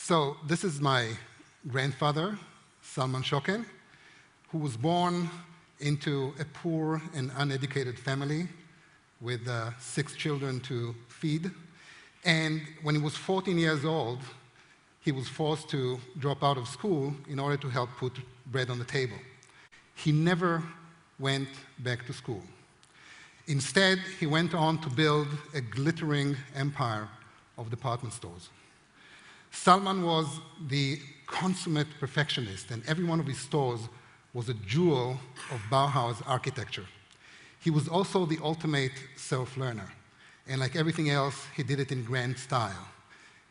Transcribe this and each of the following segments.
So this is my grandfather, Shimon Schocken, who was born into a poor and uneducated family with 6 children to feed. And when he was 14 years old, he was forced to drop out of school in order to help put bread on the table. He never went back to school. Instead, he went on to build a glittering empire of department stores. Salman was the consummate perfectionist, and every one of his stores was a jewel of Bauhaus architecture. He was also the ultimate self-learner, and like everything else, he did it in grand style.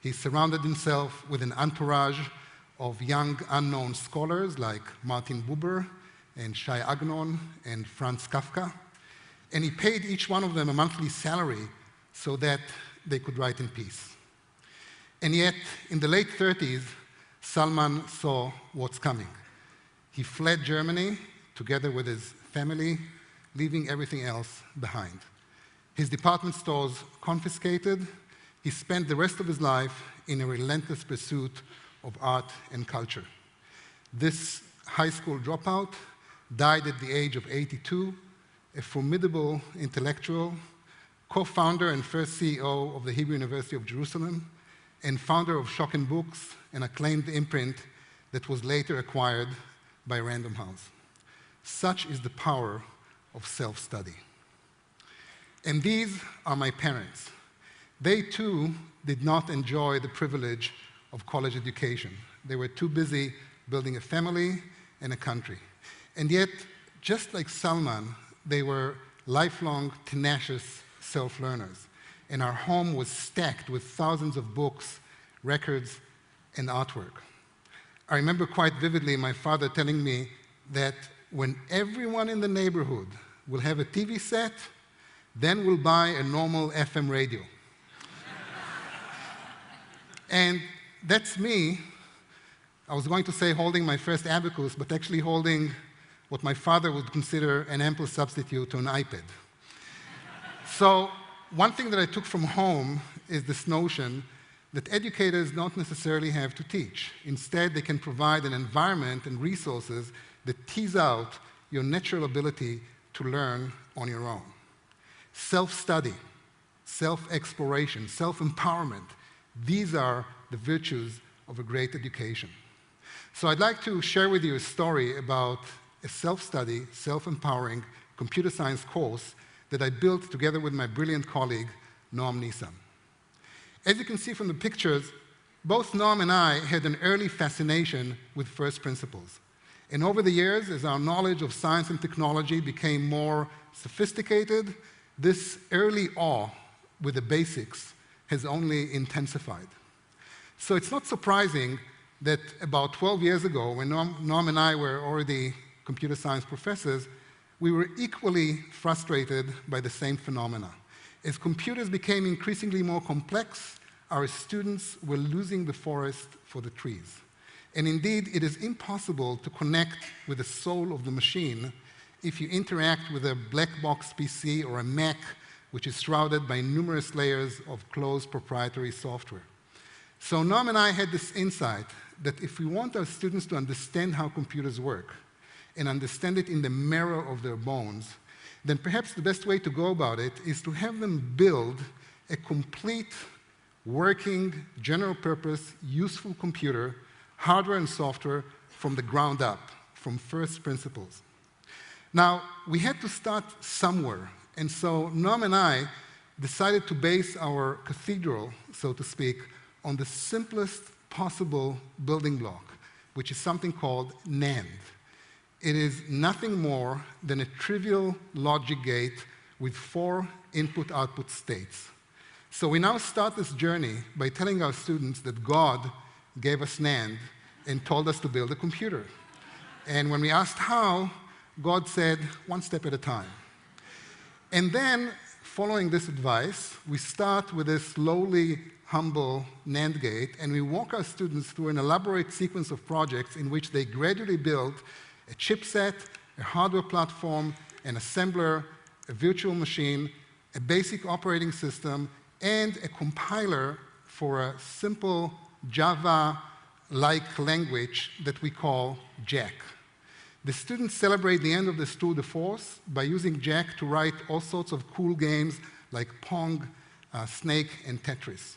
He surrounded himself with an entourage of young, unknown scholars like Martin Buber and Shai Agnon and Franz Kafka, and he paid each one of them a monthly salary so that they could write in peace. And yet, in the late 30s, Salman saw what's coming. He fled Germany together with his family, leaving everything else behind. His department stores confiscated. He spent the rest of his life in a relentless pursuit of art and culture. This high school dropout died at the age of 82, a formidable intellectual, co-founder and first CEO of the Hebrew University of Jerusalem, and founder of Schocken Books, an acclaimed imprint that was later acquired by Random House. Such is the power of self-study. And these are my parents. They too did not enjoy the privilege of college education. They were too busy building a family and a country. And yet, just like Salman, they were lifelong, tenacious self-learners. And our home was stacked with thousands of books, records, and artwork. I remember quite vividly my father telling me that when everyone in the neighborhood will have a TV set, then we'll buy a normal FM radio. And that's me. I was going to say holding my first abacus, but actually holding what my father would consider an ample substitute to an iPad. So one thing that I took from home is this notion that educators don't necessarily have to teach. Instead, they can provide an environment and resources that tease out your natural ability to learn on your own. Self-study, self-exploration, self-empowerment, these are the virtues of a great education. So I'd like to share with you a story about a self-study, self-empowering computer science course that I built together with my brilliant colleague, Noam Nissan. As you can see from the pictures, both Noam and I had an early fascination with first principles. And over the years, as our knowledge of science and technology became more sophisticated, this early awe with the basics has only intensified. So it's not surprising that about 12 years ago, when Noam and I were already computer science professors, we were equally frustrated by the same phenomena. As computers became increasingly more complex, our students were losing the forest for the trees. And indeed, it is impossible to connect with the soul of the machine if you interact with a black box PC or a Mac, which is shrouded by numerous layers of closed proprietary software. So Noam and I had this insight that if we want our students to understand how computers work and understand it in the marrow of their bones, then perhaps the best way to go about it is to have them build a complete, working, general-purpose, useful computer, hardware and software, from the ground up, from first principles. Now, we had to start somewhere, and so Noam and I decided to base our cathedral, so to speak, on the simplest possible building block, which is something called NAND. It is nothing more than a trivial logic gate with 4 input-output states. So we now start this journey by telling our students that God gave us NAND and told us to build a computer. And when we asked how, God said, one step at a time. And then, following this advice, we start with this lowly, humble NAND gate, and we walk our students through an elaborate sequence of projects in which they gradually build a chipset, a hardware platform, an assembler, a virtual machine, a basic operating system, and a compiler for a simple Java-like language that we call Jack. The students celebrate the end of this tour de force by using Jack to write all sorts of cool games like Pong, Snake, and Tetris.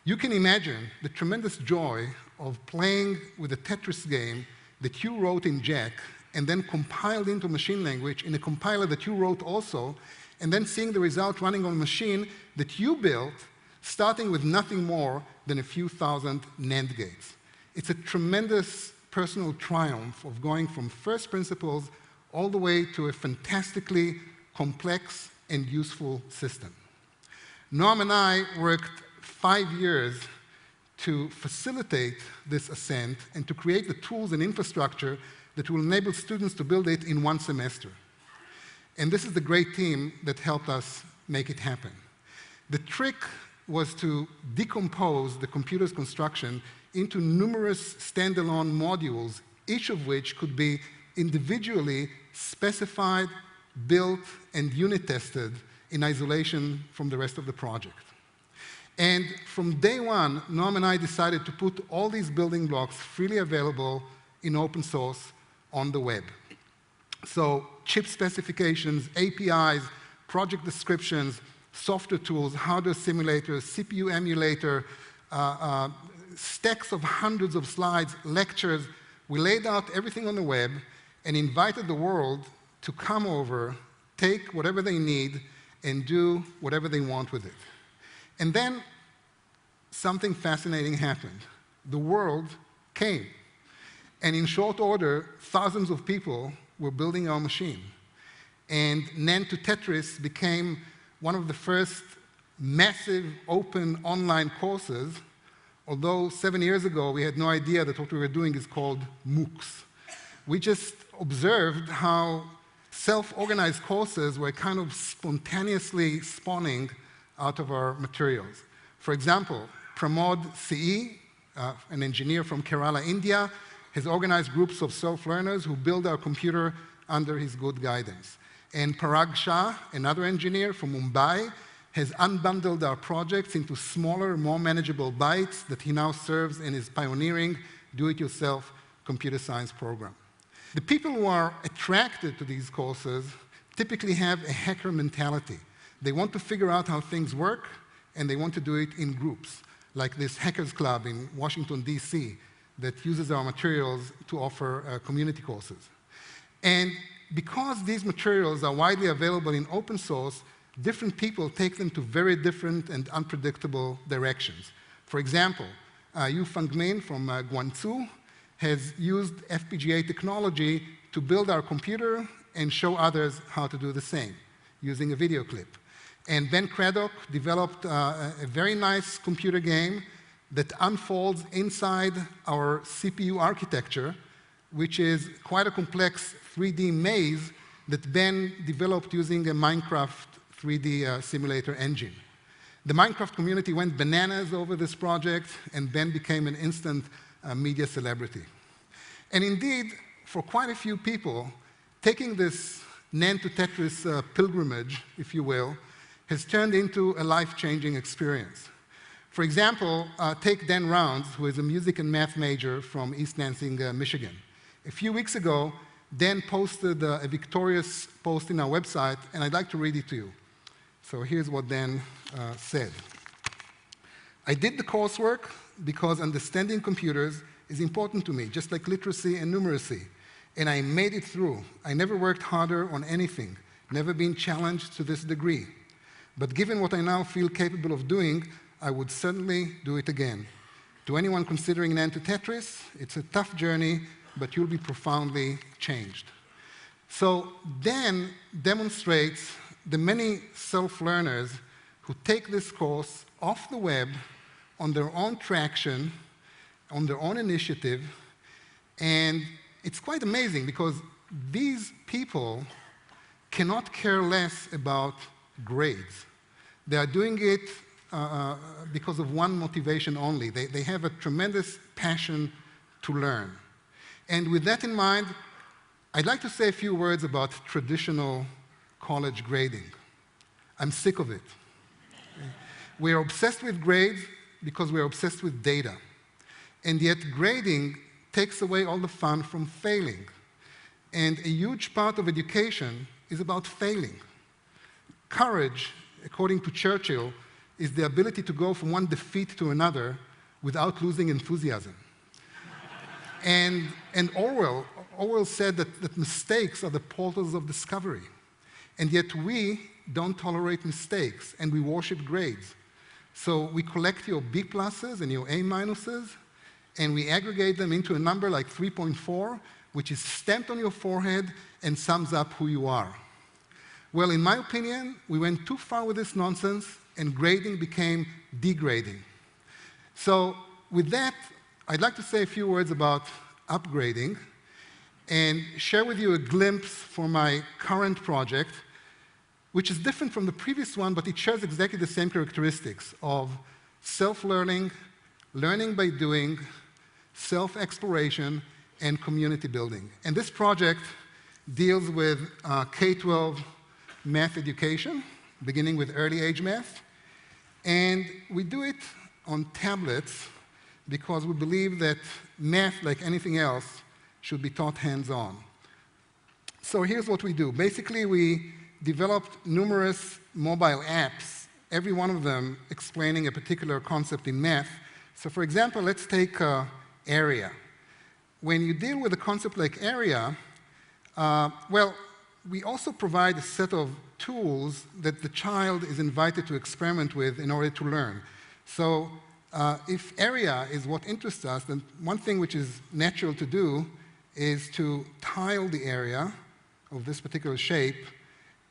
You can imagine the tremendous joy of playing with a Tetris game that you wrote in Jack and then compiled into machine language in a compiler that you wrote also, and then seeing the result running on a machine that you built, starting with nothing more than a few thousand NAND gates. It's a tremendous personal triumph of going from first principles all the way to a fantastically complex and useful system. Noam and I worked 5 years to facilitate this ascent and to create the tools and infrastructure that will enable students to build it in 1 semester. And this is the great team that helped us make it happen. The trick was to decompose the computer's construction into numerous standalone modules, each of which could be individually specified, built, and unit tested in isolation from the rest of the project. And from day one, Noam and I decided to put all these building blocks freely available in open source on the web. So chip specifications, APIs, project descriptions, software tools, hardware simulators, CPU emulator, stacks of hundreds of slides, lectures. We laid out everything on the web and invited the world to come over, take whatever they need, and do whatever they want with it. And then something fascinating happened. The world came. And in short order, thousands of people were building our machine. And NAND to Tetris became one of the first massive open online courses, although 7 years ago we had no idea that what we were doing is called MOOCs. We just observed how self-organized courses were kind of spontaneously spawning out of our materials. For example, Pramod CE, an engineer from Kerala, India, has organized groups of self-learners who build our computer under his good guidance. And Parag Shah, another engineer from Mumbai, has unbundled our projects into smaller, more manageable bytes that he now serves in his pioneering do-it-yourself computer science program. The people who are attracted to these courses typically have a hacker mentality. They want to figure out how things work, and they want to do it in groups, like this Hackers Club in Washington, D.C., that uses our materials to offer community courses. And because these materials are widely available in open source, different people take them to very different and unpredictable directions. For example, Yu Feng Min from Guangzhou has used FPGA technology to build our computer and show others how to do the same using a video clip. And Ben Craddock developed a very nice computer game that unfolds inside our CPU architecture, which is quite a complex 3D maze that Ben developed using a Minecraft 3D simulator engine. The Minecraft community went bananas over this project, and Ben became an instant media celebrity. And indeed, for quite a few people, taking this NAND to Tetris pilgrimage, if you will, has turned into a life-changing experience. For example, take Dan Rounds, who is a music and math major from East Lansing, Michigan. A few weeks ago, Dan posted a victorious post in our website, and I'd like to read it to you. So here's what Dan said. I did the coursework because understanding computers is important to me, just like literacy and numeracy. And I made it through. I never worked harder on anything, never been challenged to this degree. But given what I now feel capable of doing, I would certainly do it again. To anyone considering NAND to Tetris, it's a tough journey, but you'll be profoundly changed. So Dan demonstrates the many self-learners who take this course off the web on their own traction, on their own initiative, and it's quite amazing because these people cannot care less about grades. They are doing it because of one motivation only. They have a tremendous passion to learn. And with that in mind, I'd like to say a few words about traditional college grading. I'm sick of it. We are obsessed with grades because we are obsessed with data. and yet grading takes away all the fun from failing. And a huge part of education is about failing. Courage, according to Churchill, is the ability to go from one defeat to another without losing enthusiasm. And Orwell said that mistakes are the portals of discovery. And yet we don't tolerate mistakes, and we worship grades. So we collect your B pluses and your A minuses, and we aggregate them into a number like 3.4, which is stamped on your forehead and sums up who you are. Well, in my opinion, we went too far with this nonsense, and grading became degrading. So with that, I'd like to say a few words about upgrading and share with you a glimpse for my current project, which is different from the previous one, but it shares exactly the same characteristics of self-learning, learning by doing, self-exploration, and community building. And this project deals with K-12 math education, beginning with early age math. And we do it on tablets because we believe that math, like anything else, should be taught hands-on. So here's what we do. Basically, we developed numerous mobile apps, every one of them explaining a particular concept in math. So for example, let's take area. When you deal with a concept like area, well, we also provide a set of tools that the child is invited to experiment with in order to learn. So if area is what interests us, then one thing which is natural to do is to tile the area of this particular shape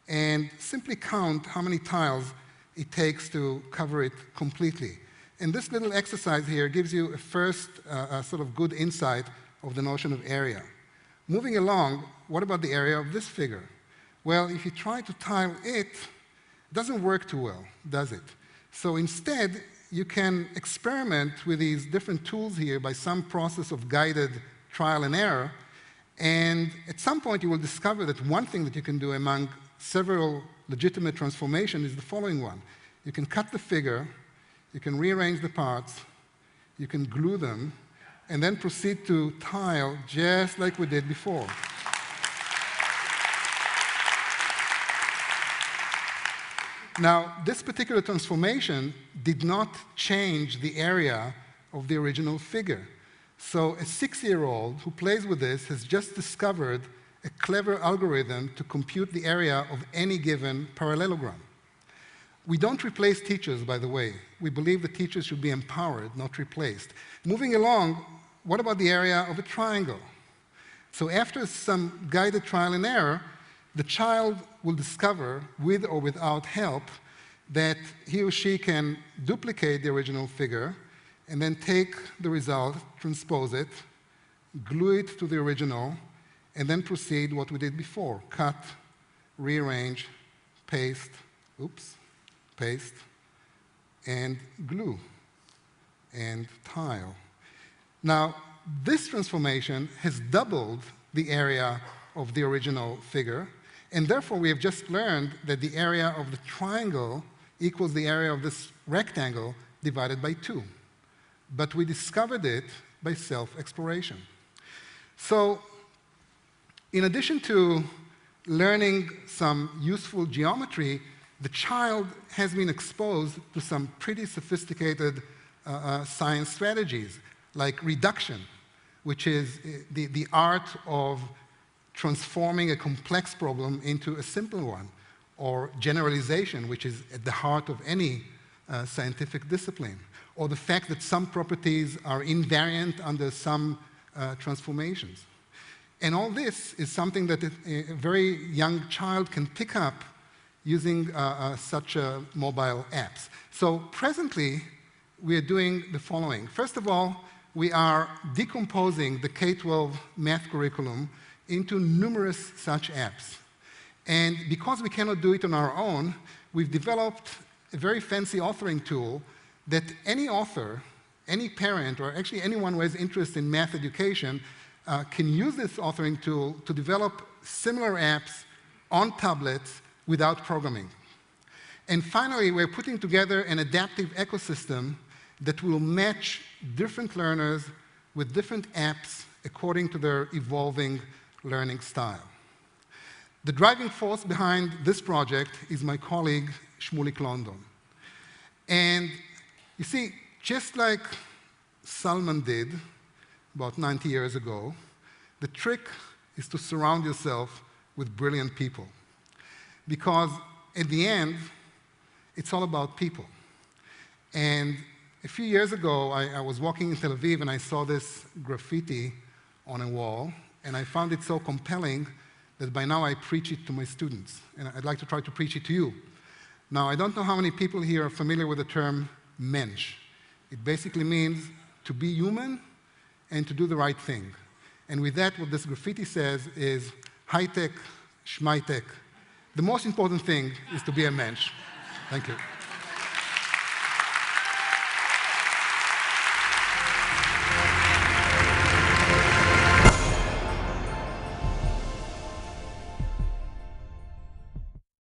and simply count how many tiles it takes to cover it completely. And this little exercise here gives you a first sort of good insight of the notion of area. Moving along, what about the area of this figure? Well, if you try to tile it, it doesn't work too well, does it? So instead, you can experiment with these different tools here by some process of guided trial and error, and at some point you will discover that one thing that you can do among several legitimate transformations is the following one. You can cut the figure, you can rearrange the parts, you can glue them, and then proceed to tile just like we did before. Now, this particular transformation did not change the area of the original figure. So a 6-year-old who plays with this has just discovered a clever algorithm to compute the area of any given parallelogram. We don't replace teachers, by the way. We believe that teachers should be empowered, not replaced. Moving along, what about the area of a triangle? So after some guided trial and error, the child will discover, with or without help, that he or she can duplicate the original figure and then take the result, transpose it, glue it to the original, and then proceed what we did before. Cut, rearrange, paste, paste, and glue, and tile. Now, this transformation has doubled the area of the original figure, and therefore we have just learned that the area of the triangle equals the area of this rectangle divided by 2. But we discovered it by self-exploration. So, in addition to learning some useful geometry, the child has been exposed to some pretty sophisticated science strategies, like reduction, which is the art of transforming a complex problem into a simple one, or generalization, which is at the heart of any scientific discipline, or the fact that some properties are invariant under some transformations. And all this is something that a very young child can pick up using such mobile apps. So presently, we are doing the following. First of all, we are decomposing the K-12 math curriculum into numerous such apps. And because we cannot do it on our own, we've developed a very fancy authoring tool that any author, any parent, or actually anyone who has interest in math education can use this authoring tool to develop similar apps on tablets without programming. And finally, we're putting together an adaptive ecosystem that will match different learners with different apps according to their evolving learning style. The driving force behind this project is my colleague, Shmulik London. And you see, just like Salman did about 90 years ago, the trick is to surround yourself with brilliant people. Because at the end, it's all about people. And a few years ago, I was walking in Tel Aviv and I saw this graffiti on a wall, and I found it so compelling that by now I preach it to my students, and I'd like to try to preach it to you. Now, I don't know how many people here are familiar with the term mensch. It basically means to be human and to do the right thing. And with that, what this graffiti says is high-tech, schmai-tech. The most important thing is to be a mensch. Thank you.